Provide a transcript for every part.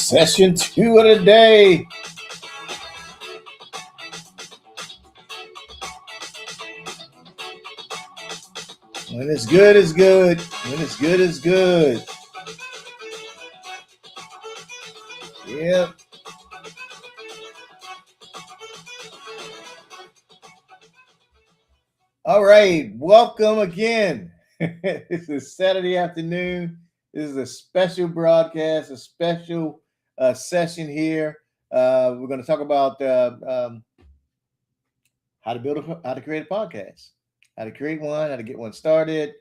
Session 2 of the day. When it's good, it's good. When it's good, it's good. Yep. All right. Welcome again. This is Saturday afternoon. This is a special broadcast, a special session here. We're going to talk about how to create a podcast, how to create one, how to get one started,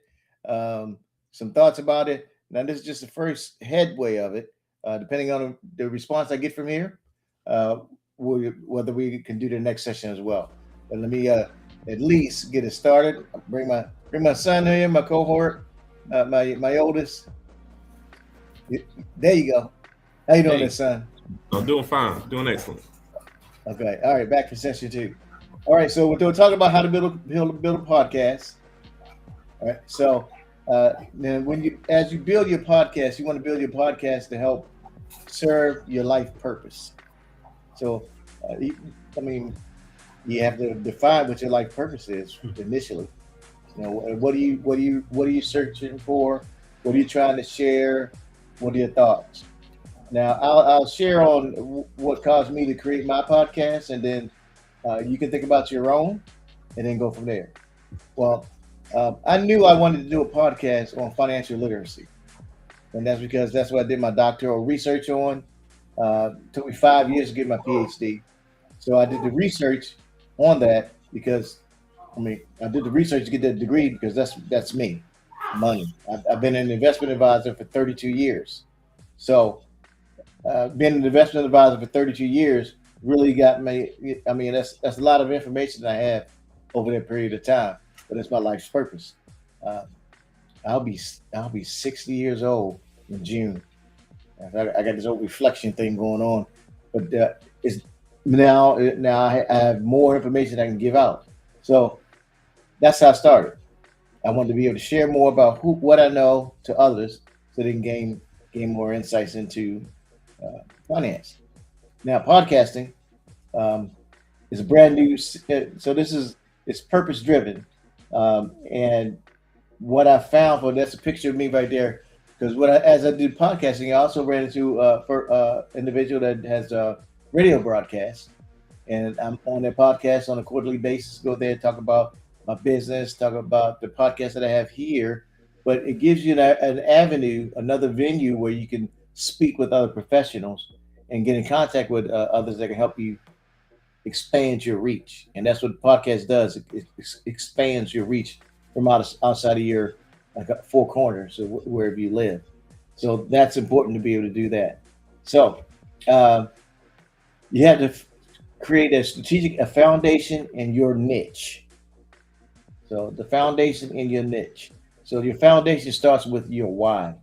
some thoughts about it. Now, this is just the first headway of it. Depending on the response I get from here, whether we can do the next session as well. But let me at least get it started. Bring my son here, my cohort, my oldest. There you go. How you doing, son? I'm doing fine. Doing excellent. Okay. All right. Back to session 2. All right. So we're talking about how to build a podcast. All right. So then as you build your podcast, you want to build your podcast to help serve your life purpose. So, you have to define what your life purpose is initially. You know, what are you searching for? What are you trying to share? What are your thoughts? Now, I'll share on what caused me to create my podcast, and then you can think about your own, and then go from there. Well, I knew I wanted to do a podcast on financial literacy, and that's because that's what I did my doctoral research on. Took me 5 years to get my PhD, so I did the research on that because I did the research to get that degree because that's me, money. I've been an investment advisor for 32 years, so being an investment advisor for 32 years really got me. That's a lot of information I have over that period of time, but it's my life's purpose. I'll be 60 years old in June. I got this old reflection thing going on, but it's now I have more information I can give out. So that's how I started. I wanted to be able to share more about what I know to others, so they can gain more insights into finance. Now, podcasting is a brand new. So it's purpose driven, and what I found that's a picture of me right there. Because as I did podcasting, I also ran into individual that has a radio broadcast, and I'm on their podcast on a quarterly basis. Go there, talk about my business, talk about the podcast that I have here. But it gives you an avenue, another venue where you can speak with other professionals and get in contact with others that can help you expand your reach. And that's what the podcast does. It expands your reach from outside of your four corners of wherever you live. So that's important to be able to do that. So you have to create a foundation in your niche. So the foundation in your niche. So your foundation starts with your why.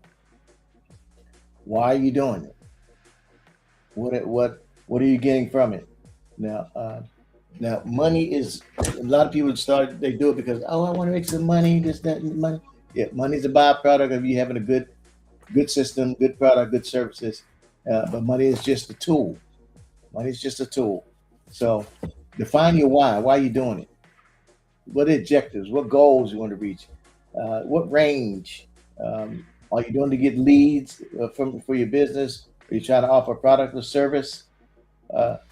Why are you doing it? What are you getting from it? Now money is, a lot of people they do it because, I want to make some money, this, that, and money. Yeah, money's a byproduct of you having a good system, good product, good services. But money is just a tool. Money is just a tool. So define your why. Why are you doing it? What objectives? What goals you want to reach? What range? Are you doing to get leads for your business? Are you trying to offer a product or service? What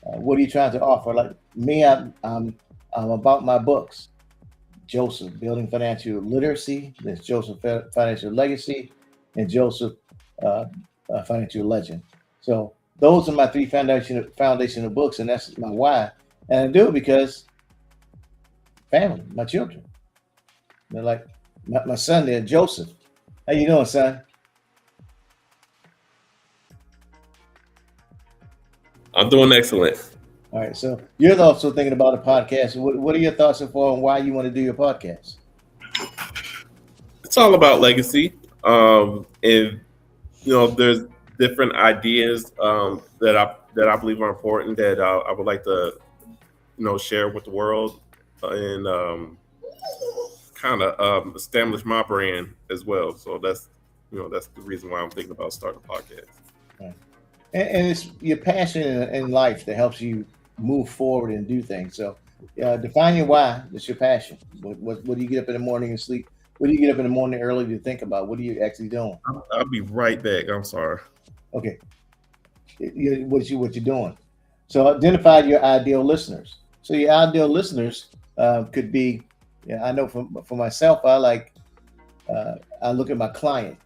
are you trying to offer? Like me, I'm about my books. Joseph, Building Financial Literacy. There's Joseph, Financial Legacy, and Joseph, Financial Legend. So those are my 3 foundational books, and that's my why. And I do it because family, my children. They're like my son there, Joseph. How you doing, son? I'm doing excellent. All right, so you're also thinking about a podcast. What are your thoughts so far on why you want to do your podcast? It's all about legacy, and there's different ideas that I believe are important that I would like to share with the world, and kind of establish my brand as well. So that's the reason why I'm thinking about starting a podcast. Right. and it's your passion in life that helps you move forward and do things. So, define your why. That's your passion. What do you get up in the morning and sleep? What do you get up in the morning early to think about? What are you actually doing? I'll be right back. I'm sorry. Okay, what you're doing. So identify your ideal listeners. So your ideal listeners could be. Yeah, I know for myself, I look at my client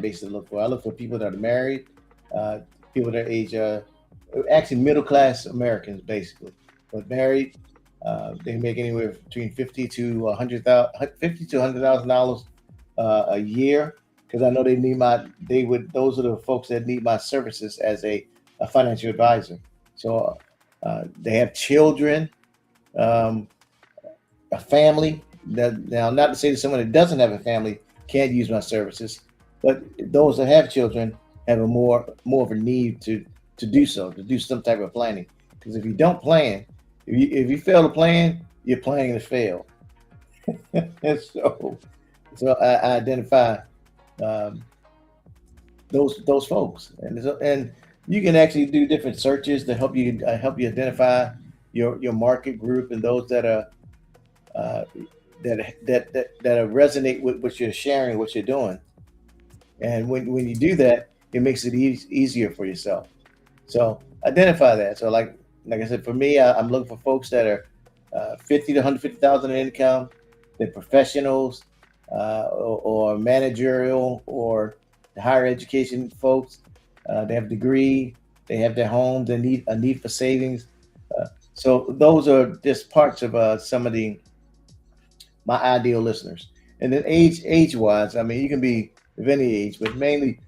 base to look for. I look for people that are married, uh, people that are age, actually middle class Americans, basically, but married. They make anywhere between $50 to $100,000 a year, because I know they would. Those are the folks that need my services as a financial advisor. So they have children, um, a family. Now, not to say that someone that doesn't have a family can't use my services, but those that have children have a more of a need to do so, to do some type of planning. Because if you don't plan, if you fail to plan, you're planning to fail. And so I identify um, those folks, and you can actually do different searches to help you identify your market group and those that are uh, that resonate with what you're sharing, what you're doing. And when you do that, it makes it easier for yourself. So identify that. So like I said, for me, I'm looking for folks that are 50 to 150,000 in income. They're professionals, or managerial or higher education folks. They have a degree. They have their home. They need a need for savings. So those are just parts of some of the my ideal listeners. And then age wise, I mean, you can be of any age, but mainly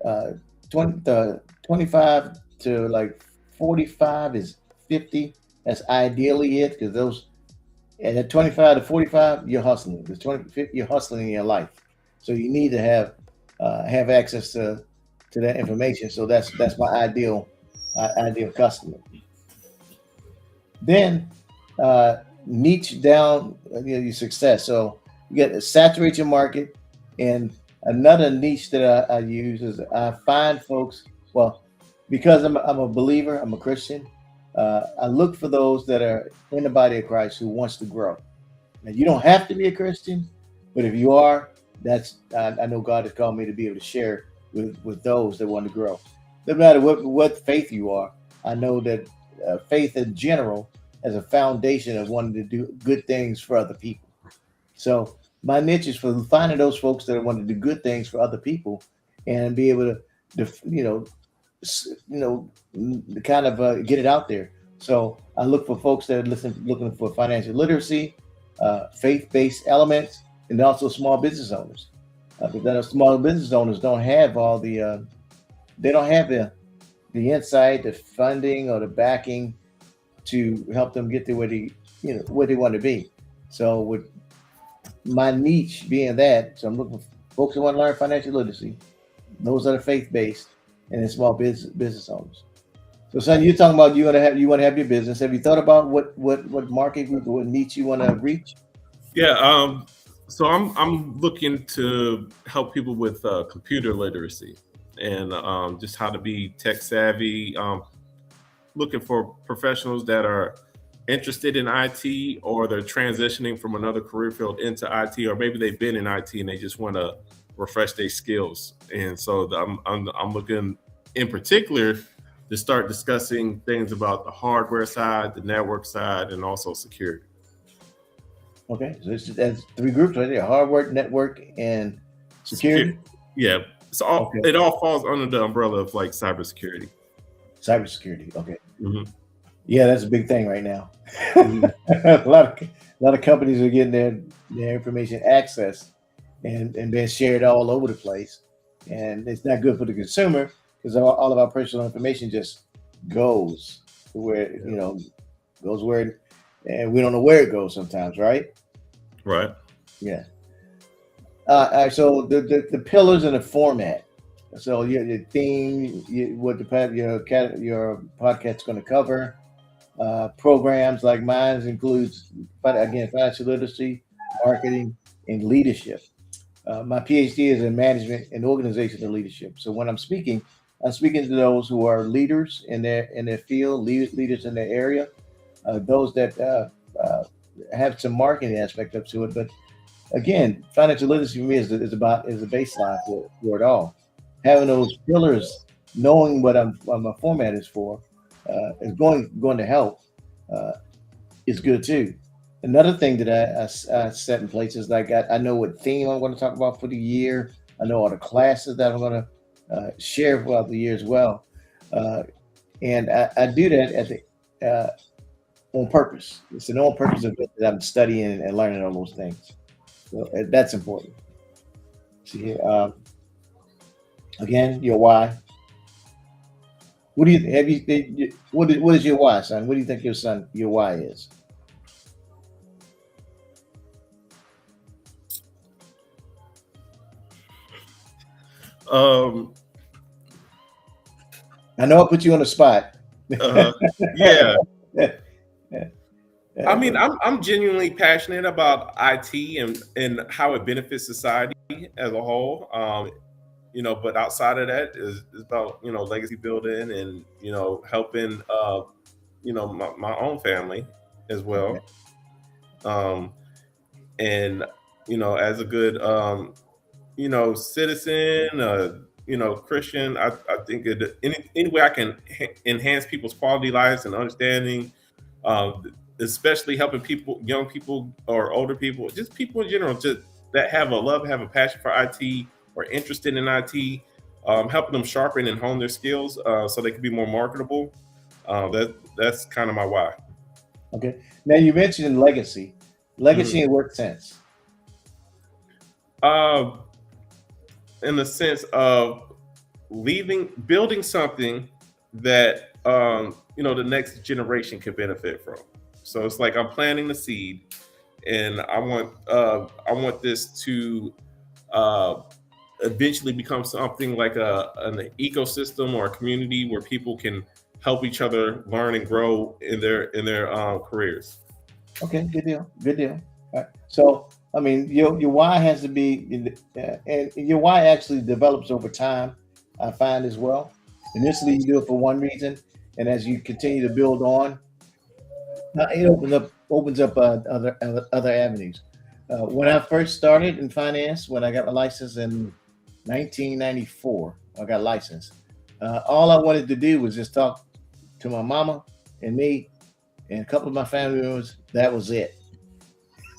uh, 25 to like 45 is 50. That's ideally it, because those, and at 25 to 45, you're hustling. There's 20, you're hustling in your life. So you need to have access to that information. So that's my ideal customer. Then niche down, your success. So you get to saturate your market. And another niche that I use is I find folks, well, because I'm a believer, I'm a Christian. I look for those that are in the body of Christ who wants to grow. Now, you don't have to be a Christian, but if you are, I know God has called me to be able to share with those that want to grow. No matter what faith you are, I know that faith in general as a foundation of wanting to do good things for other people. So my niche is for finding those folks that want to do good things for other people and be able to you know, kind of get it out there. So I look for folks that are looking for financial literacy, faith-based elements, and also small business owners. Because then small business owners don't have all they don't have the insight, the funding, or the backing to help them get to where they want to be. So with my niche being that, so I'm looking for folks who want to learn financial literacy. Those are the faith based, and then small business owners. So, son, you're talking about you want to have your business. Have you thought about what market group, what niche you want to reach? Yeah. So I'm looking to help people with computer literacy and just how to be tech savvy. Looking for professionals that are interested in IT, or they're transitioning from another career field into IT, or maybe they've been in IT and they just want to refresh their skills. And so I'm looking in particular to start discussing things about the hardware side, the network side, and also security. Okay, so that's three groups right there: hard work, network, and Security, security. yeah. So Okay, it all falls under the umbrella of like cybersecurity. cybersecurity. Okay, Hmm. yeah, that's a big thing right now. Hmm. A lot of companies are getting their information access and being shared all over the place, and it's not good for the consumer because all of our personal information just goes to where goes where, and we don't know where it goes sometimes, right? Right. Yeah. All right, so the pillars and the format. So your theme, what your podcast's going to cover. Programs like mine includes, again, financial literacy, marketing, and leadership. My PhD is in management and organizational leadership. So when I'm speaking, I'm speaking to those who are leaders in their field, leaders in their area, those that have some marketing aspect up to it. But again, financial literacy for me is a baseline for it all. Having those pillars, knowing what my format is for, is going to help. Uh, is good too. Another thing that I set in place is like I know what theme I'm going to talk about for the year. I know all the classes that I'm going to share throughout the year as well, uh, and I do that at the on purpose. It's an on purpose event that I'm studying and learning all those things. So that's important. See here, again, your why. What do you have what is your why, son? What do you think your why is? Um, I know I put you on the spot. uh, yeah. Yeah, I mean, but I'm genuinely passionate about IT and how it benefits society as a whole. But outside of that is about legacy building and helping my own family as okay. well. Um, and as a good citizen, Christian, I think any way I can enhance people's quality lives and understanding, especially helping people, young people or older people, just people in general, just that have a love, have a passion for IT or interested in IT, helping them sharpen and hone their skills so they can be more marketable. That's kind of my why. Okay. Now you mentioned legacy. Mhm. Legacy in what sense? Uh, in the sense of building something that the next generation can benefit from. So it's like I'm planting the seed, and I want this to uh, eventually become something like an ecosystem or a community where people can help each other learn and grow in their careers. Okay, good deal. Good deal. All right. So, I mean, your why has to be, and your why actually develops over time. I find as well. Initially, you do it for one reason, and as you continue to build on, it opens up other avenues. When I first started in finance, when I got my license in 1994, I got licensed. All I wanted to do was just talk to my mama and me and a couple of my family members. That was it.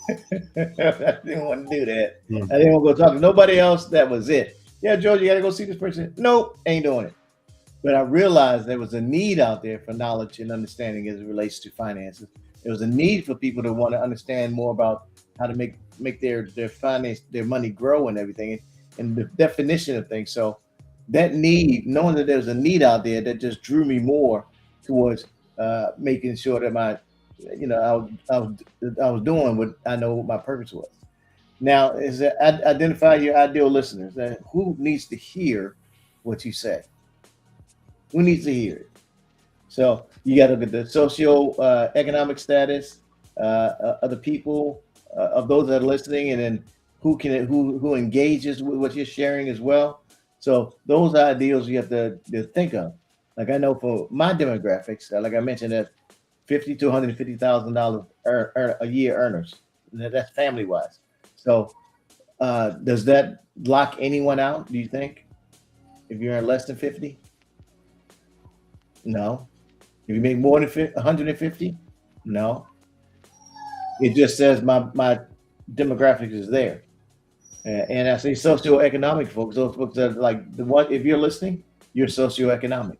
I didn't want to do that. I Mm. didn't want to go talk to nobody else. That was it. Yeah, George, you got to go see this person. Nope, ain't doing it. But I realized there was a need out there for knowledge and understanding as it relates to finances. There was a need for people to want to understand more about how to make their finance, their money grow and everything, and the definition of things. So that need, knowing that there was a need out there, that just drew me more towards making sure that I was doing what I know what my purpose was. Now, is that identify your ideal listeners. Who needs to hear what you say? Who needs to hear it? So you got to look at the socio economic status of the people of those that are listening, and then who engages with what you're sharing as well. So those are ideals you have to think of. Like I know for my demographics, like I mentioned, that 50 to 150,000 dollars a year earners. That's family wise. So does that lock anyone out? Do you think if you're in less than 50? No. If you make more than 150, no. It just says my demographics is there. And I say socioeconomic folks, those folks that are like the one. If you're listening, you're socioeconomic.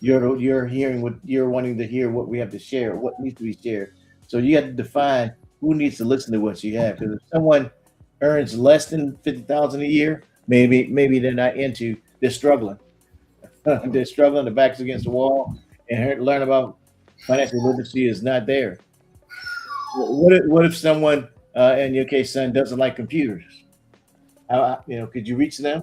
You're hearing what you're wanting to hear, what we have to share, what needs to be shared. So you have to define who needs to listen to what you have. Because if someone earns less than 50,000 a year, maybe they're not into. They're struggling. They're struggling. The back's against the wall, and learn about financial literacy is not there. What if someone, in your case, son, doesn't like computers? Could you reach them?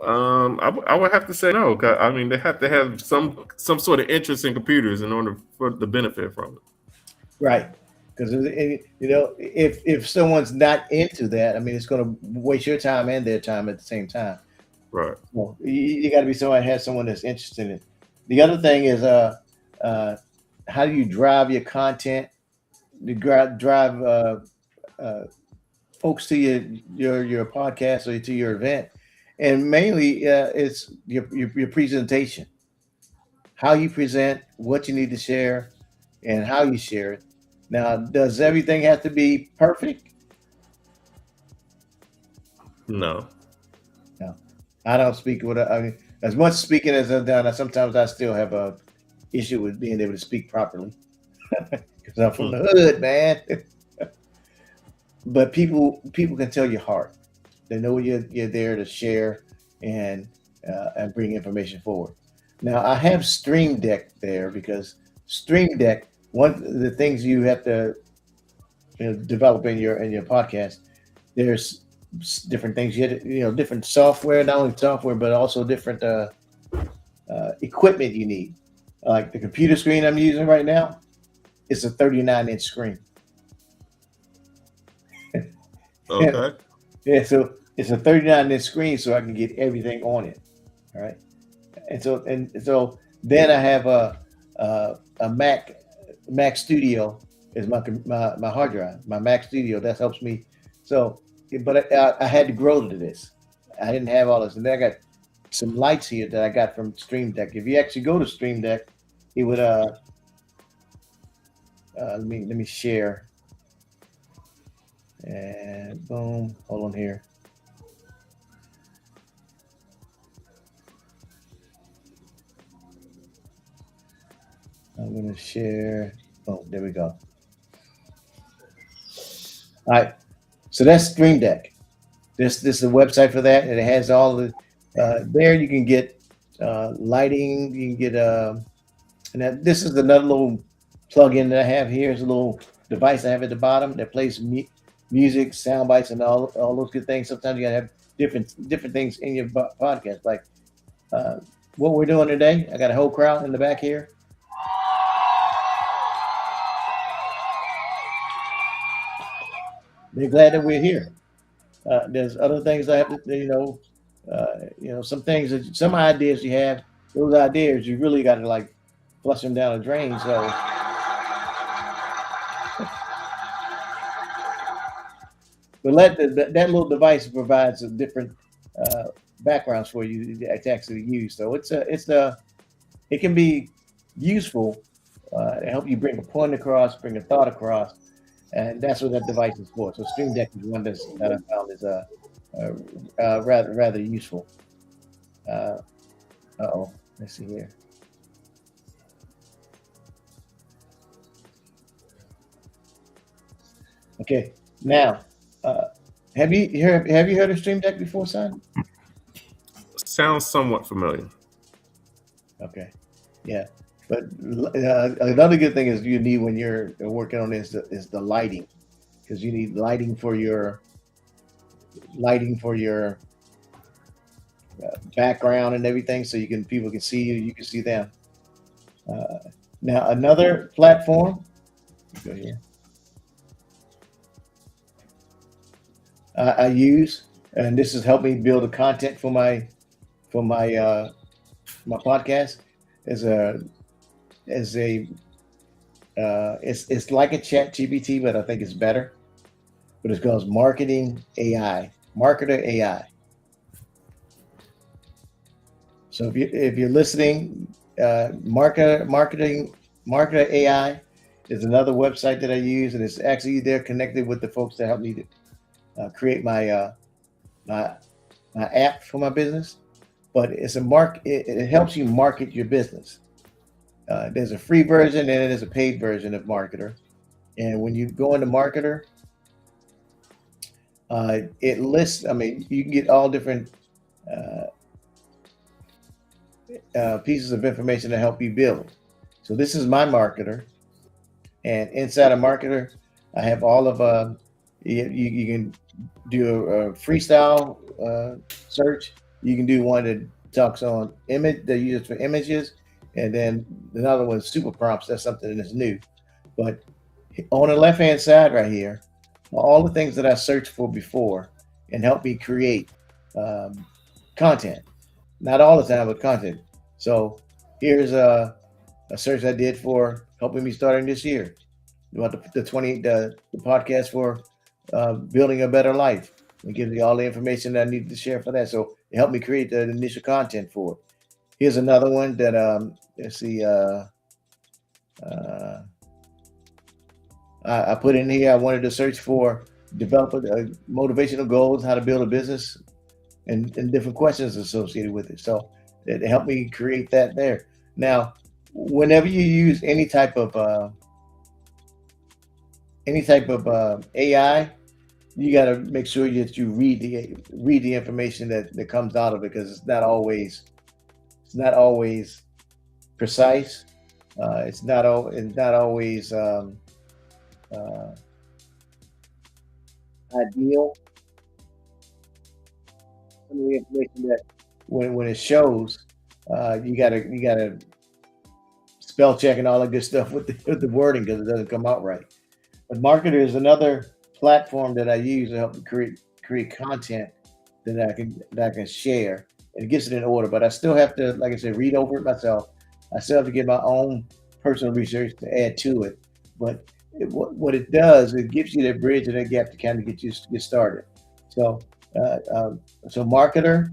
I would have to say no. 'Cause, I mean, they have to have some sort of interest in computers in order for the benefit from it. Right. Because if someone's not into that, I mean, it's going to waste your time and their time at the same time. Right. Well, you got to be somebody has someone that's interested in it. The other thing is uh, how do you drive your content? You drive uh, folks to your podcast or to your event, and mainly it's your presentation, how you present, what you need to share, and how you share it. Now, does everything have to be perfect? No. No, I don't speak with. I mean, as much speaking as I've done, sometimes I still have a issue with being able to speak properly because I'm from Hmm. the hood, man. But people can tell your heart. They know you're there to share and bring information forward. Now I have Stream Deck there because Stream Deck. One of the things you have to develop in your podcast. There's different things different software, not only software but also different equipment you need. Like the computer screen I'm using right now, it's a 39-inch screen. Okay. Yeah, so it's a 39-inch screen, so I can get everything on it. All right, and so then I have a Mac Studio is my hard drive, my Mac Studio that helps me. So, but I had to grow to this. I didn't have all this, and then I got some lights here that I got from Stream Deck. If you actually go to Stream Deck, it would let me share and boom. Hold on here. I'm gonna share. Oh, there we go. All right. So that's Stream Deck. This is a website for that, and it has all the there. You can get lighting. You can get and this is another little plug-in that I have here. It's a little device I have at the bottom that plays music, sound bites, and all those good things. Sometimes you gotta have different things in your podcast, like uh, what we're doing today. I got a whole crowd in the back here. They're glad that we're here. There's other things I have to, some things some ideas you have. Those ideas you really got to like flush them down the drain. So, but that little device provides a different uh, backgrounds for you to actually use. So it can be useful to help you bring a point across, bring a thought across, and that's what that device is for. So Stream Deck is one that I found is rather useful. Uh, oh, let's see here. Okay, now uh, have you heard of Stream Deck before, son? Sounds somewhat familiar. Okay, yeah, but another good thing is you need when you're working on this is the lighting because you need lighting for your background and everything, so people can see you, you can see them. Uh, Now another platform. Go here. I use, and this has helped me build the content for my podcast. Is a is a it's like a Chat GPT, but I think it's better. But it's called Marketing AI, Marketer AI. So if you're listening, Marketer AI is another website that I use, and it's actually they're connected with the folks that help me to create my my app for my business. But it helps you market your business. There's a free version and there's a paid version of Marketer. And when you go into Marketer, it lists. I mean, you can get all different uh, pieces of information to help you build. So this is my Marketer, and inside a Marketer, I have all of you can do a freestyle search. You can do one that talks on image that uses for images, and then another one is super prompts. That's something that's new. But on the left hand side right here, all the things that I searched for before and help me create um, content. Not all the time, but content. So here's a search I did for helping me starting this year. You want the podcast for building a better life. It gives you all the information that I need to share for that. So it helped me create the initial content for it. Here's another one that let's see. Uh, I put in here. I wanted to search for develop motivational goals, how to build a business, and different questions associated with it. So it helped me create that there. Now, whenever you use any type of AI, you got to make sure that you read the information that comes out of it, because it's not always precise. It's not always uh, ideal. Some of the information that when it shows, you gotta spell check and all that good stuff with with the wording, because it doesn't come out right. But Marketer is another platform that I use to help create content that I can share, and it gets it in order. But I still have to, like I said, read over it myself. I still have to get my own personal research to add to it. But what it does, it gives you that bridge and that gap to kind of get started. So uh, um, so Marketer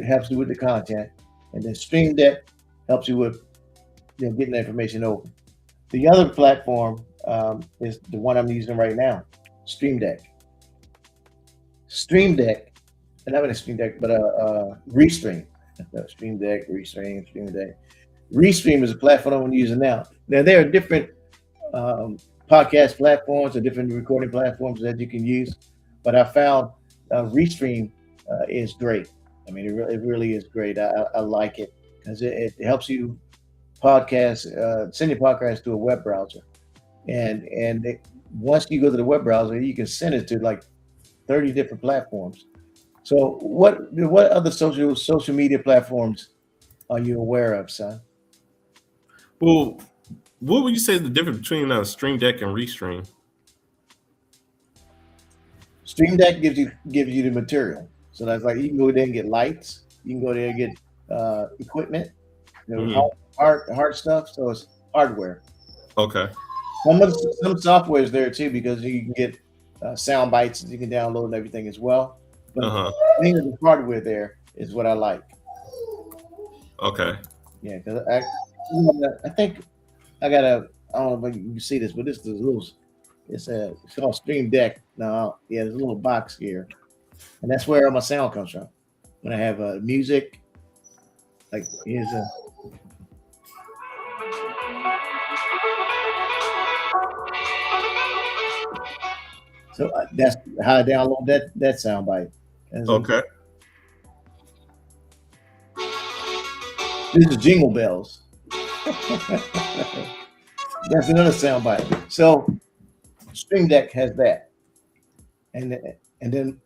helps you with the content, and then Stream Deck helps you with getting the information over. The other platform is the one I'm using right now, Stream Deck. Stream Deck, and not a Stream Deck, but Restream. Stream Deck, Restream, Stream Deck. Restream is a platform I'm using now. Now there are different um, podcast platforms or different recording platforms that you can use, but I found Restream is great. I mean, it really is great. I like it because it helps you send your podcast to a web browser, once you go to the web browser, you can send it to like 30 different platforms. So what other social media platforms are you aware of, son? Well, what would you say is the difference between Stream Deck and Restream? Stream Deck gives you the material. So that's like you can go there and get lights. You can go there and get equipment, Hmm. hard stuff. So it's hardware. Okay. Some software is there too, because you can get sound bites that you can download and everything as well. But Uh huh. I think the hardware there is what I like. Okay. Yeah, because I think I got a. I don't know if you can see this, but this is a little. It's called Stream Deck. Now, yeah, there's a little box here, and that's where all my sound comes from. When I have music, like here's a. So that's how I download that sound bite. Okay. This is Jingle Bells. That's another sound bite. So Stream Deck has that, and and then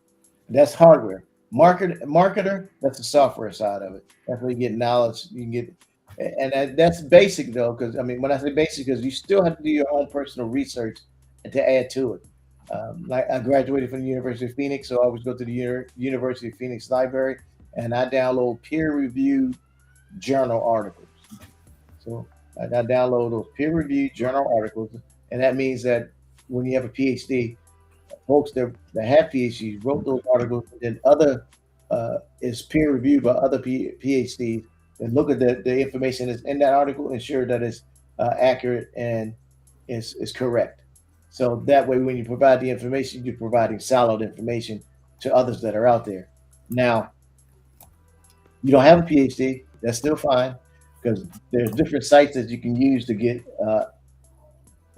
that's hardware. Marketer, that's the software side of it. That's where you get knowledge. You can get, and that's basic though, because I mean, when I say basic, because you still have to do your own personal research and to add to it. Like I graduated from the University of Phoenix, so I always go to the University of Phoenix library, and I download peer-reviewed journal articles. So I download those peer-reviewed journal articles, and that means that when you have a PhD, folks that have PhDs wrote those articles, and then other is peer reviewed by other PhDs, and look at the information that's in that article, ensure that it's accurate and is correct. So that way, when you provide the information, you're providing solid information to others that are out there. Now, you don't have a PhD, that's still fine, because there's different sites that you can use to get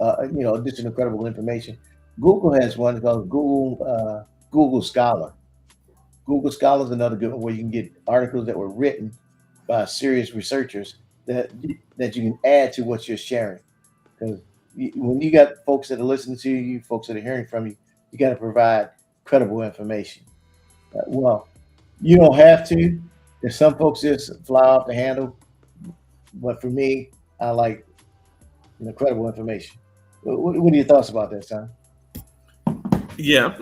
additional credible information. Google has one called Google Scholar. Google Scholar is another good one where you can get articles that were written by serious researchers that you can add to what you're sharing. Because when you got folks that are listening to you, folks that are hearing from you, you got to provide credible information. Well, you don't have to. There's some folks just fly off the handle, but for me, I like credible information. What are your thoughts about that, son? Yeah.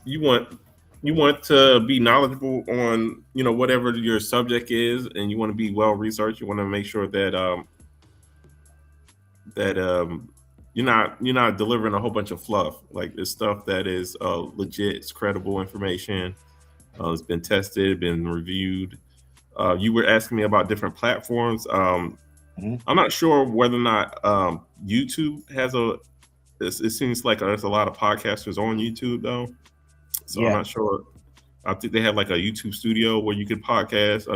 You want you want to be knowledgeable on, whatever your subject is, and you want to be well researched. You want to make sure that you're not delivering a whole bunch of fluff. Like it's stuff that is legit, it's credible information. It's been tested, been reviewed. You were asking me about different platforms. Mhm. I'm not sure whether or not YouTube has a. It seems like there's a lot of podcasters on YouTube though, so I'm Yeah. not sure. I think they have like a YouTube studio where you can podcast.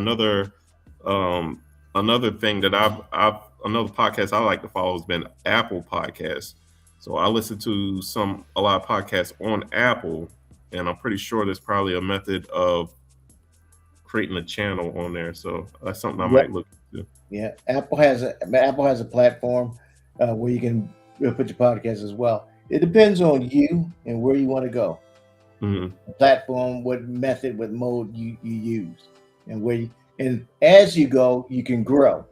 Um, another thing that another podcast I like to follow has been Apple Podcasts. So I listen to a lot of podcasts on Apple, and I'm pretty sure there's probably a method of creating a channel on there. So that's something I might Yep. look into. Yeah. Apple has a platform where you can put your podcast as well. It depends on you and where you want to go. Mhm. The platform, what method, what mode you use, and and as you go, you can grow.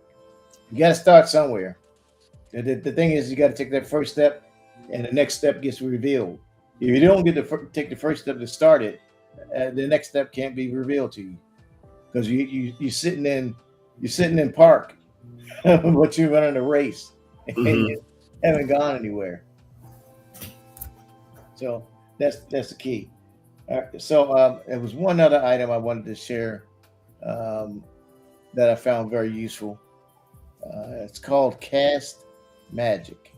You got to start somewhere. The thing is, you got to take that first step, and the next step gets revealed. If you don't get to take the first step to start it, the next step can't be revealed to you because you're sitting in park, but you're running a race and Mhm. you haven't gone anywhere. So that's the key. All right, so there was one other item I wanted to share um, that I found very useful. It's called Cast Magic.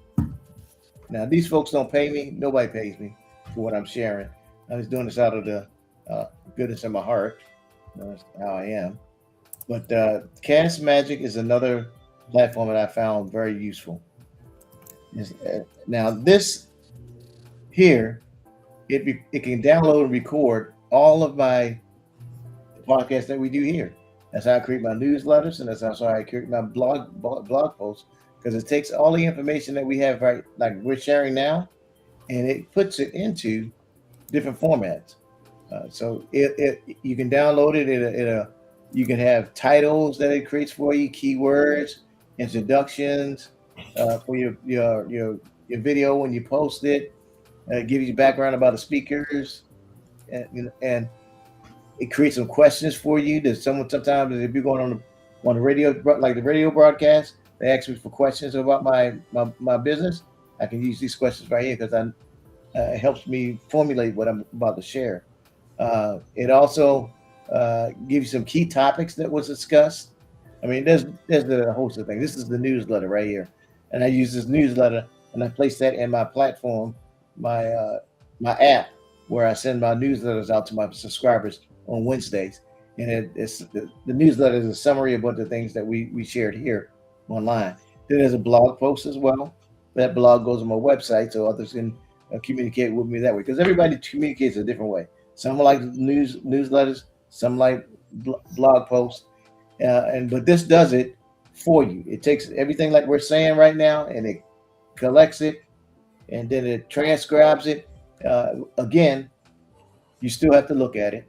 Now, these folks don't pay me. Nobody pays me for what I'm sharing. I'm just doing this out of the goodness in my heart. That's how I am. But Cast Magic is another platform that I found very useful. Now, this here, it can download and record all of my podcasts that we do here. That's how I create my newsletters, and that's how I create my blog posts, because it takes all the information that we have, right, like we're sharing now, and it puts it into different formats. So you can download it. You can have titles that it creates for you, keywords, introductions for your video when you post it. It gives you background about the speakers, and it creates some questions for you. That sometimes if you're going on the radio, like the radio broadcast, they ask me for questions about my business. I can use these questions right here because it helps me formulate what I'm about to share. It also gives you some key topics that was discussed. I mean, there's a host of things. This is the newsletter right here, and I use this newsletter and I place that in my platform, my app, where I send my newsletters out to my subscribers on Wednesdays. And it's the newsletter is a summary of what the things that we shared here online. Then there's a blog post as well. That blog goes on my website so others can communicate with me that way. Because everybody communicates a different way. Some like newsletters, some like blog posts, but this does it for you. It takes everything like we're saying right now, and it collects it, and then it transcribes it. Again, you still have to look at it.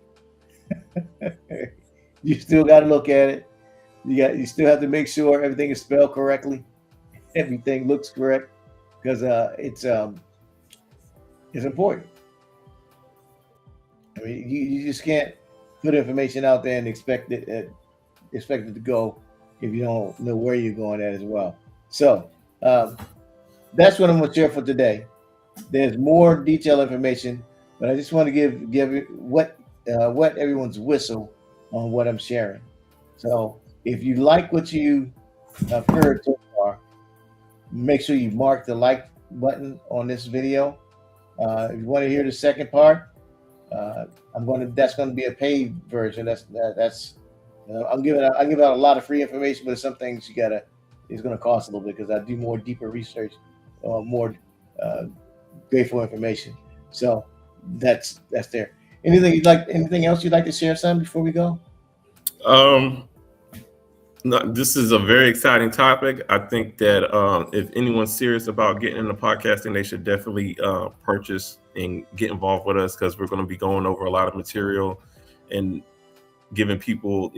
You still got to look at it. You still have to make sure everything is spelled correctly, everything looks correct, because it's important. I mean, you just can't put information out there and expect it to go if you don't know where you're going at as well. So that's what I'm going to share for today. There's more detailed information, but I just want to give what everyone's whistle on what I'm sharing. So if you like what you have heard so far, make sure you mark the like button on this video. If you want to hear the second part, that's going to be a paid version. I give out a lot of free information, but some things it's going to cost a little bit because I do more deeper research, more grateful information. So that's there. Anything else you'd like to share, Sam, before we go? No, this is a very exciting topic. I think that if anyone's serious about getting into podcasting, they should definitely purchase and get involved with us, because we're going to be going over a lot of material and giving people,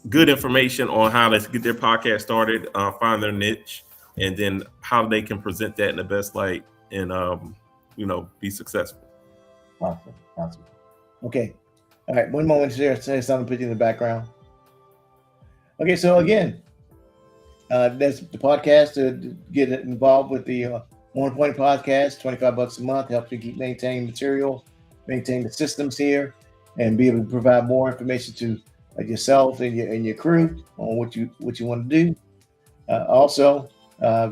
good information on how to get their podcast started, find their niche, and then how they can present that in the best light and be successful. Awesome. Okay. All right. One moment here. Say something pretty in the background. Okay. So again, that's the podcast to get involved with the One Point Podcast. $25 a month helps you keep maintaining material, maintain the systems here, and be able to provide more information to yourself and your crew on what you want to do. Also, uh,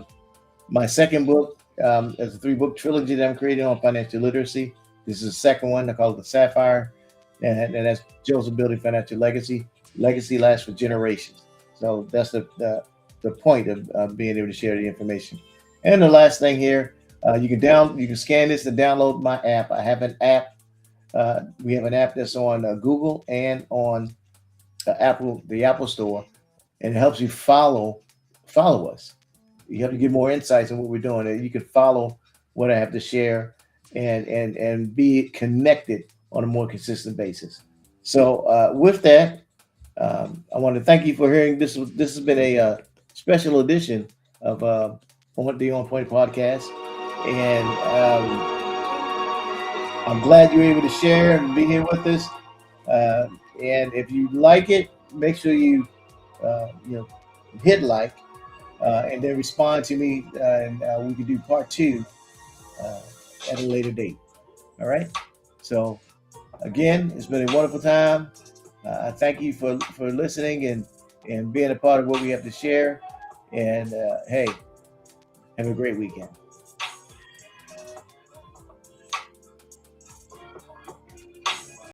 my second book is a 3-book trilogy that I'm creating on financial literacy. This is the second one. I call it the Sapphire, and that's Joseph Building Financial Legacy. Legacy lasts for generations. So that's the point of being able to share the information. And the last thing here, you can scan this and download my app. I have an app. We have an app that's on Google and on the Apple Store, and it helps you follow us. You have to get more insights on what we're doing. And you can follow what I have to share and be connected on a more consistent basis. So with that, I want to thank you for hearing this. This has been a special edition of the On Point podcast, and I'm glad you're able to share and be here with us. And if you like it, make sure you hit like and then respond to me, and we can do part 2 uh, at a later date. All right. So again, it's been a wonderful time. I thank you for listening and being a part of what we have to share. And hey, have a great weekend.